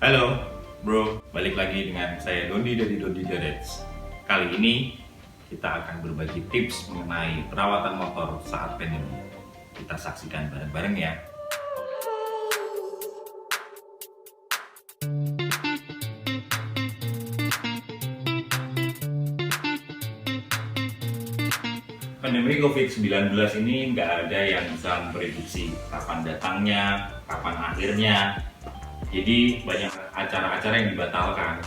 Halo bro, balik lagi dengan saya Dondi dari Dondi Garage. Kali ini kita akan berbagi tips mengenai perawatan motor saat pandemi. Kita saksikan bareng-bareng ya. Pandemi COVID-19 ini nggak ada yang bisa memprediksi kapan datangnya, kapan akhirnya. Jadi banyak acara-acara yang dibatalkan,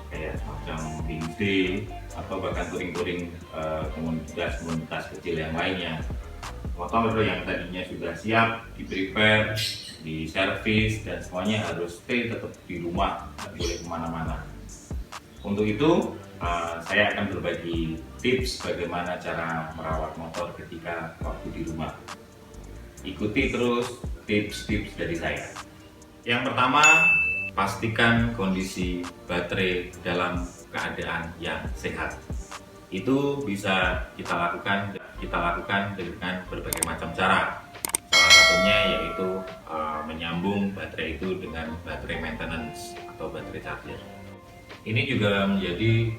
kayak macam Big Day atau bahkan touring-touring komunitas kecil yang lainnya. Motor yang tadinya sudah siap, di-prepare, di-servis, dan semuanya harus stay tetap di rumah, nggak boleh kemana-mana. Untuk itu, saya akan berbagi tips bagaimana cara merawat motor ketika waktu di rumah. Ikuti terus tips-tips dari saya. Yang pertama, pastikan kondisi baterai dalam keadaan yang sehat. Itu bisa kita lakukan dengan berbagai macam cara. Salah satunya yaitu menyambung baterai itu dengan baterai maintenance atau baterai charger. Ini juga menjadi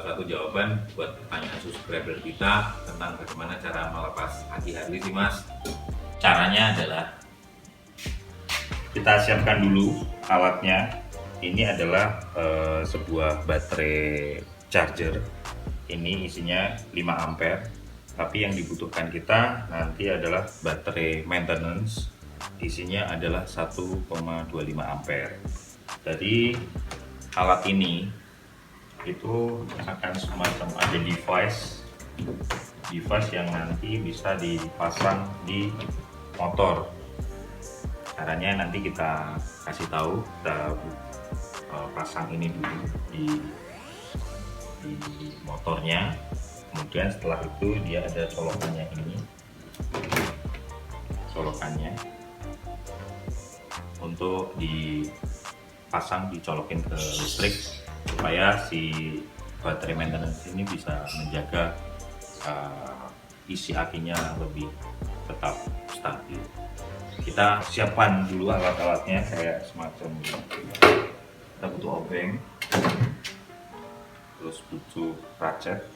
suatu jawaban buat pertanyaan subscriber kita tentang bagaimana cara melepas aki-aki sih mas. Caranya adalah kita siapkan dulu alatnya. Ini adalah sebuah baterai charger. Ini isinya 5 ampere. Tapi yang dibutuhkan kita nanti adalah baterai maintenance. Isinya adalah 1,25 ampere. Jadi alat ini itu akan semacam ada device yang nanti bisa dipasang di motor. Caranya nanti kita kasih tahu, kita pasang ini dulu di motornya. Kemudian setelah itu dia ada colokannya ini, untuk dipasang, dicolokin ke listrik supaya si baterai maintenance ini bisa menjaga isi akinya lebih tetap stabil. Kita siapkan dulu alat-alatnya, kayak semacam kita butuh obeng, terus butuh ratchet,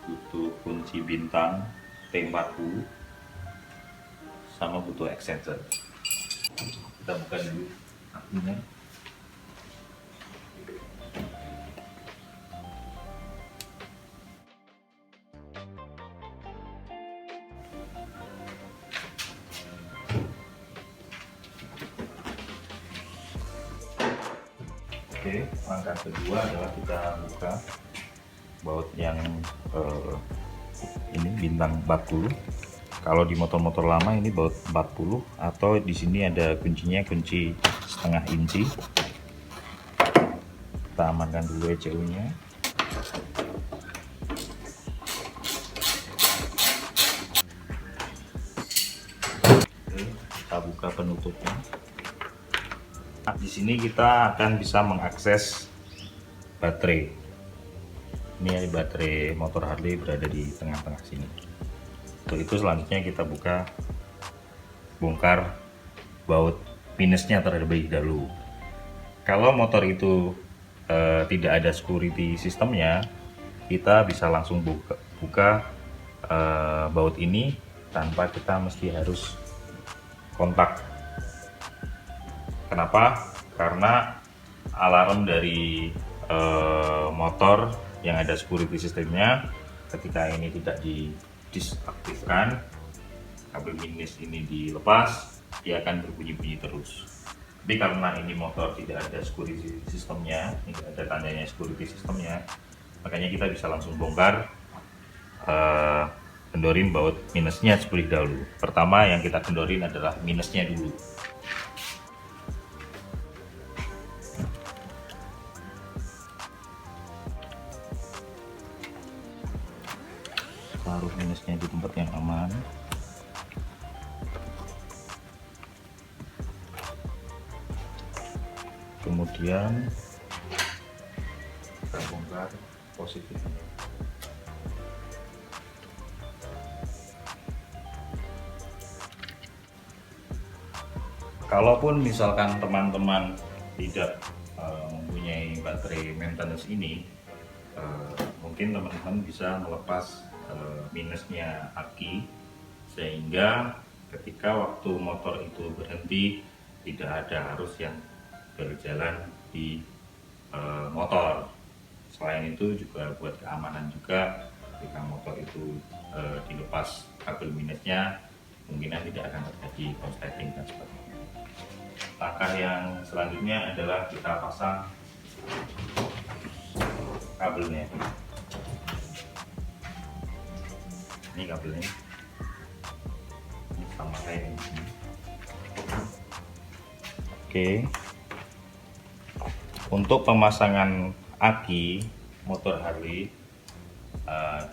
butuh kunci bintang T40, sama butuh extender. Kita buka dulu akinya. Oke, langkah kedua adalah kita buka baut yang ini bintang 40. Kalau di motor-motor lama ini baut 40, atau di sini ada kuncinya, kunci setengah inci. Kita amankan dulu ECU-nya. Oke, kita buka penutupnya. Nah, di sini kita akan bisa mengakses baterai. Ini baterai motor Harley berada di tengah-tengah sini. Untuk itu selanjutnya kita bongkar baut minusnya terlebih dahulu. Kalau motor itu tidak ada security sistemnya, kita bisa langsung buka baut ini tanpa kita mesti harus kontak. Kenapa? Karena alarm dari motor yang ada security sistemnya, ketika ini tidak disaktifkan, kabel minus ini dilepas, dia akan berbunyi-bunyi terus. Tapi karena ini motor tidak ada security sistemnya, tidak ada tandanya security sistemnya, makanya kita bisa langsung bongkar, kendorin baut minusnya terlebih dahulu. Pertama yang kita kendorin adalah minusnya dulu. Taruh minusnya di tempat yang aman. Kemudian kita bongkar positifnya. Kalaupun misalkan teman-teman tidak mempunyai baterai maintenance ini, mungkin teman-teman bisa melepas minusnya aki, sehingga ketika waktu motor itu berhenti tidak ada arus yang berjalan di motor. Selain itu juga buat keamanan juga, ketika motor itu dilepas kabel minusnya, kemungkinan tidak akan terjadi konsleting dan sebagainya. Langkah yang selanjutnya adalah kita pasang kabelnya. Ini kabelnya, ini sama kayak ini. Oke, untuk pemasangan aki motor Harley,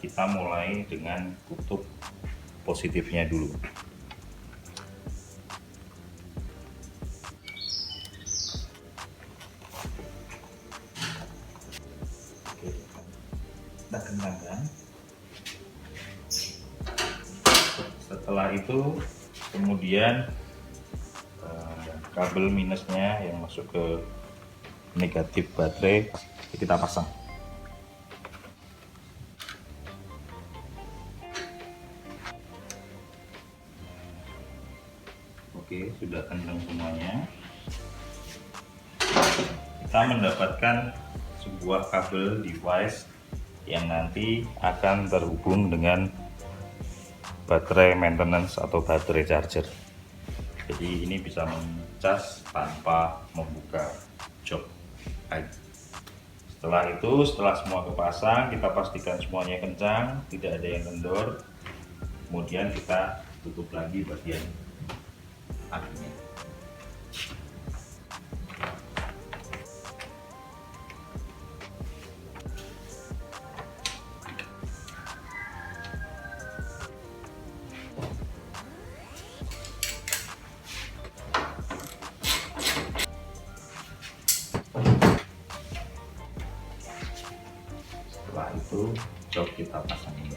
kita mulai dengan kutub positifnya dulu. Oke, kita kencangkan. Setelah itu kemudian kabel minusnya yang masuk ke negatif baterai kita pasang. Oke, sudah kencang semuanya. Kita mendapatkan sebuah kabel device yang nanti akan terhubung dengan baterai maintenance atau baterai charger. Jadi ini bisa mencas tanpa membuka jok. Setelah semua kepasang, kita pastikan semuanya kencang, tidak ada yang kendor. Kemudian kita tutup lagi bagian akinya. Setelah itu jok kita pasang ini.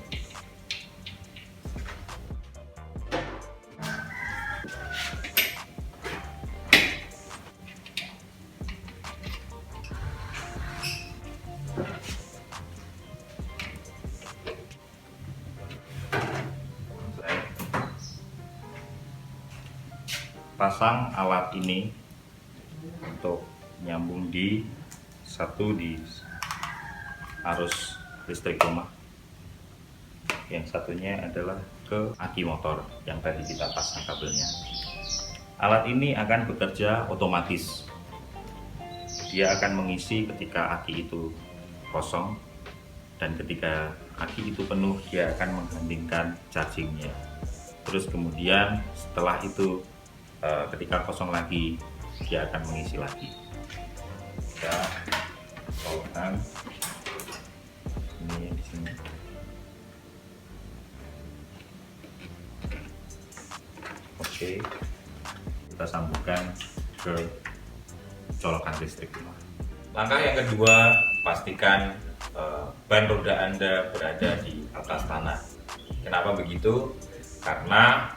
Pasang alat ini untuk nyambung di arus listrik rumah, yang satunya adalah ke aki motor yang tadi kita pasang kabelnya. Alat ini akan bekerja otomatis, dia akan mengisi ketika aki itu kosong, dan ketika aki itu penuh dia akan menghendingkan chargingnya. Terus kemudian setelah itu ketika kosong lagi dia akan mengisi lagi. Kita colokkan ini di sini. Oke, kita sambungkan ke colokan listrik. Langkah yang kedua, pastikan ban roda Anda berada di atas tanah. Kenapa begitu? Karena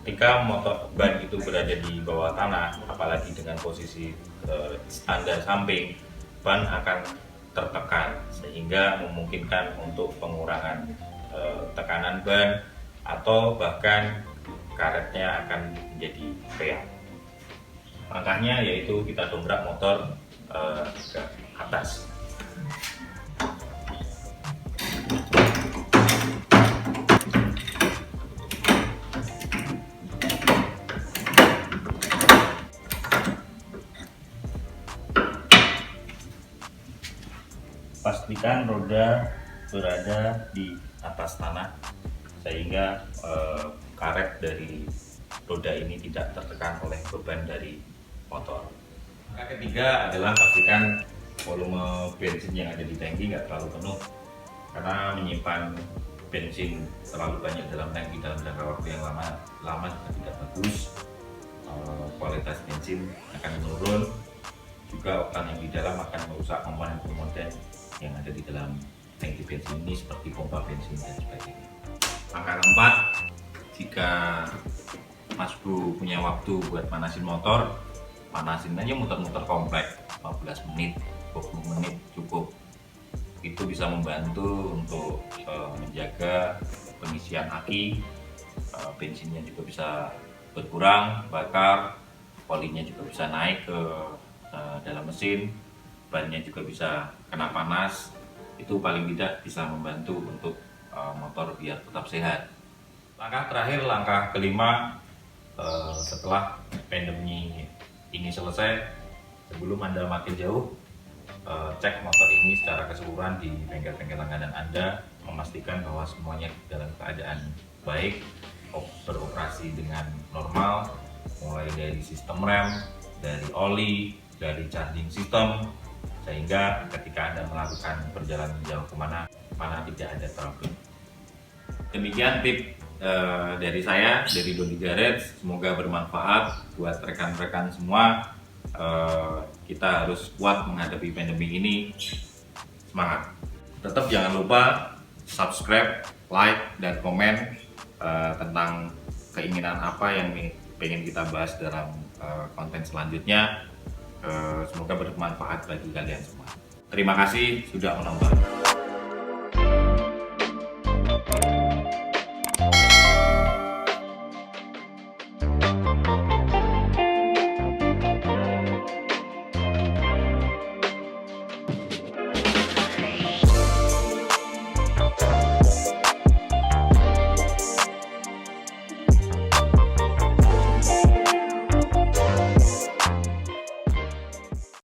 ketika motor ban itu berada di bawah tanah, apalagi dengan posisi standar samping, ban akan tertekan sehingga memungkinkan untuk pengurangan tekanan ban, atau bahkan karetnya akan menjadi reak. Langkahnya yaitu kita dobrak motor ke atas. Pastikan roda berada di atas tanah sehingga karet dari roda ini tidak tertekan oleh beban dari motor. Langkah ketiga adalah pastikan volume bensin yang ada di tangki nggak terlalu penuh, karena menyimpan bensin terlalu banyak dalam tangki dalam jangka waktu yang lama juga tidak bagus. Kualitas bensin akan menurun, juga oktan yang di dalam akan merusak komponen-komponen yang ada di dalam tangki bensin ini seperti pompa bensin dan sebagainya. Langkah keempat, jika Mas Bro punya waktu buat manasin motor, manasin aja muter-muter komplek 15 menit, 20 menit cukup. Itu bisa membantu untuk menjaga pengisian aki, bensinnya juga bisa berkurang, bakar, olinya juga bisa naik ke dalam mesin, bannya juga bisa kena panas. Itu paling tidak bisa membantu untuk motor biar tetap sehat. Langkah terakhir, langkah kelima, setelah pandemi ini selesai, sebelum Anda makin jauh, cek motor ini secara keseluruhan di bengkel-bengkel langganan Anda, memastikan bahwa semuanya dalam keadaan baik, beroperasi dengan normal, mulai dari sistem rem, dari oli, dari charging system, sehingga ketika Anda melakukan perjalanan jauh kemana tidak ada problem. Demikian tip dari saya, dari Dodi Garage. Semoga bermanfaat buat rekan-rekan semua. Kita harus kuat menghadapi pandemi ini. Semangat. Tetap jangan lupa subscribe, like, dan komen tentang keinginan apa yang pengen kita bahas dalam konten selanjutnya. Semoga bermanfaat bagi kalian semua. Terima kasih sudah menonton.